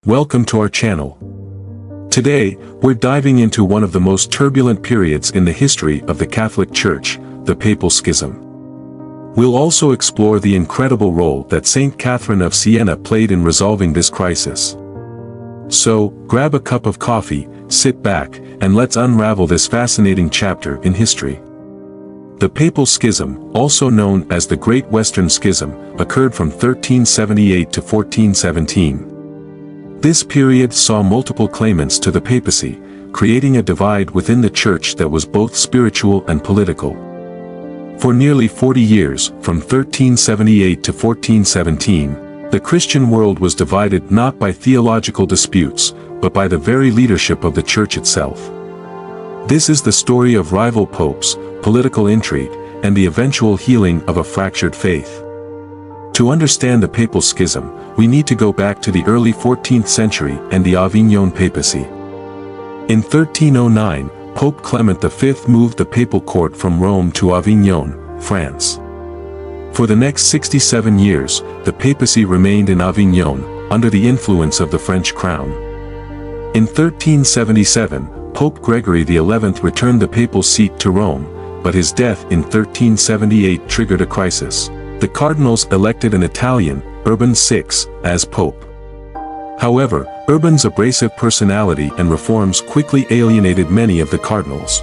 Welcome to our channel. Today, we're diving into one of the most turbulent periods in the history of the Catholic Church, the Papal Schism. We'll also explore the incredible role that Saint Catherine of Siena played in resolving this crisis. So, grab a cup of coffee, sit back, and let's unravel this fascinating chapter in history. The Papal Schism, also known as the Great Western Schism, occurred from 1378 to 1417. This period saw multiple claimants to the papacy, creating a divide within the Church that was both spiritual and political. For nearly 40 years, from 1378 to 1417, the Christian world was divided not by theological disputes, but by the very leadership of the Church itself. This is the story of rival popes, political intrigue, and the eventual healing of a fractured faith. To understand the Papal Schism, we need to go back to the early 14th century and the Avignon papacy. In 1309, Pope Clement V moved the papal court from Rome to Avignon, France. For the next 67 years, the papacy remained in Avignon, under the influence of the French crown. In 1377, Pope Gregory XI returned the papal seat to Rome, but his death in 1378 triggered a crisis. The cardinals elected an Italian, Urban VI, as pope. However, Urban's abrasive personality and reforms quickly alienated many of the cardinals.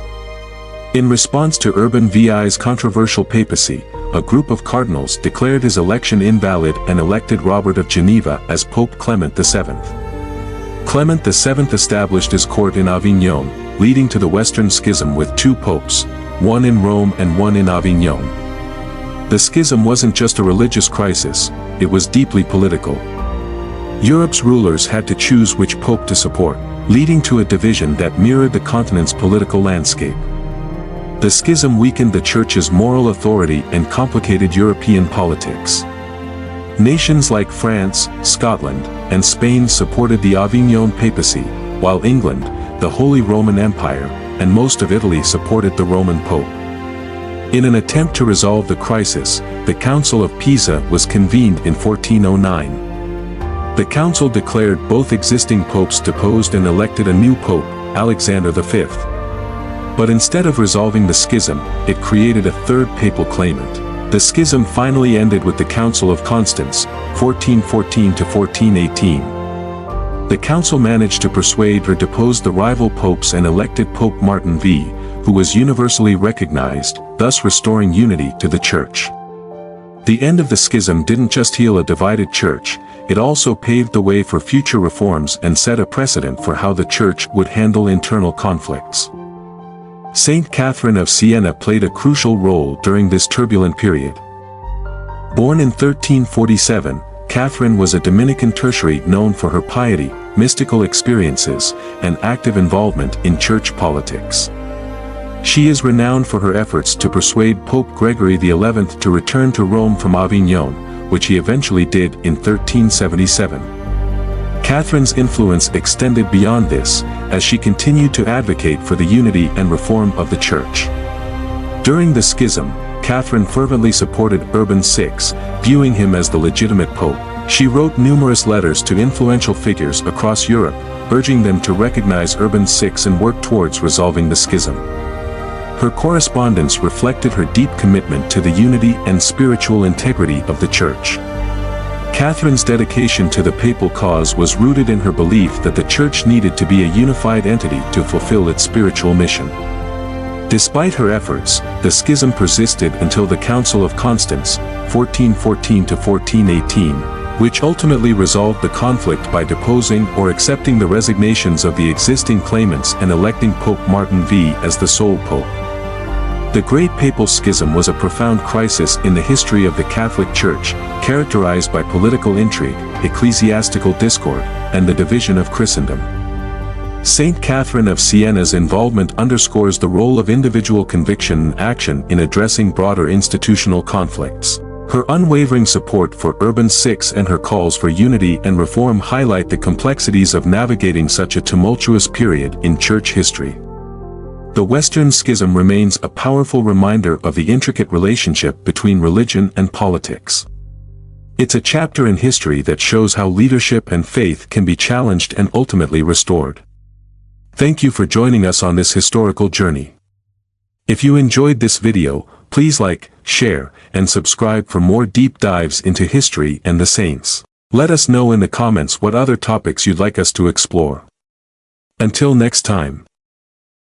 In response to Urban VI's controversial papacy, a group of cardinals declared his election invalid and elected Robert of Geneva as Pope Clement VII. Clement VII established his court in Avignon, leading to the Western Schism with two popes, one in Rome and one in Avignon. The schism wasn't just a religious crisis, it was deeply political. Europe's rulers had to choose which pope to support, leading to a division that mirrored the continent's political landscape. The schism weakened the Church's moral authority and complicated European politics. Nations like France, Scotland, and Spain supported the Avignon papacy, while England, the Holy Roman Empire, and most of Italy supported the Roman Pope. In an attempt to resolve the crisis, the Council of Pisa was convened in 1409. The council declared both existing popes deposed and elected a new pope, Alexander V. But instead of resolving the schism, it created a third papal claimant. The schism finally ended with the Council of Constance, 1414 to 1418. The council managed to persuade or depose the rival popes and elected Pope Martin V, who was universally recognized, thus restoring unity to the Church. The end of the schism didn't just heal a divided Church, it also paved the way for future reforms and set a precedent for how the Church would handle internal conflicts. Saint Catherine of Siena played a crucial role during this turbulent period. Born in 1347, Catherine was a Dominican tertiary known for her piety, mystical experiences, and active involvement in church politics. She is renowned for her efforts to persuade Pope Gregory XI to return to Rome from Avignon, which he eventually did in 1377. Catherine's influence extended beyond this, as she continued to advocate for the unity and reform of the Church. During the schism, Catherine fervently supported Urban VI, viewing him as the legitimate pope. She wrote numerous letters to influential figures across Europe, urging them to recognize Urban VI and work towards resolving the schism. Her correspondence reflected her deep commitment to the unity and spiritual integrity of the Church. Catherine's dedication to the papal cause was rooted in her belief that the Church needed to be a unified entity to fulfill its spiritual mission. Despite her efforts, the schism persisted until the Council of Constance, 1414 to 1418, which ultimately resolved the conflict by deposing or accepting the resignations of the existing claimants and electing Pope Martin V as the sole pope. The Great Papal Schism was a profound crisis in the history of the Catholic Church, characterized by political intrigue, ecclesiastical discord, and the division of Christendom. Saint Catherine of Siena's involvement underscores the role of individual conviction and action in addressing broader institutional conflicts. Her unwavering support for Urban VI and her calls for unity and reform highlight the complexities of navigating such a tumultuous period in Church history. The Western Schism remains a powerful reminder of the intricate relationship between religion and politics. It's a chapter in history that shows how leadership and faith can be challenged and ultimately restored. Thank you for joining us on this historical journey. If you enjoyed this video, please like, share, and subscribe for more deep dives into history and the saints. Let us know in the comments what other topics you'd like us to explore. Until next time.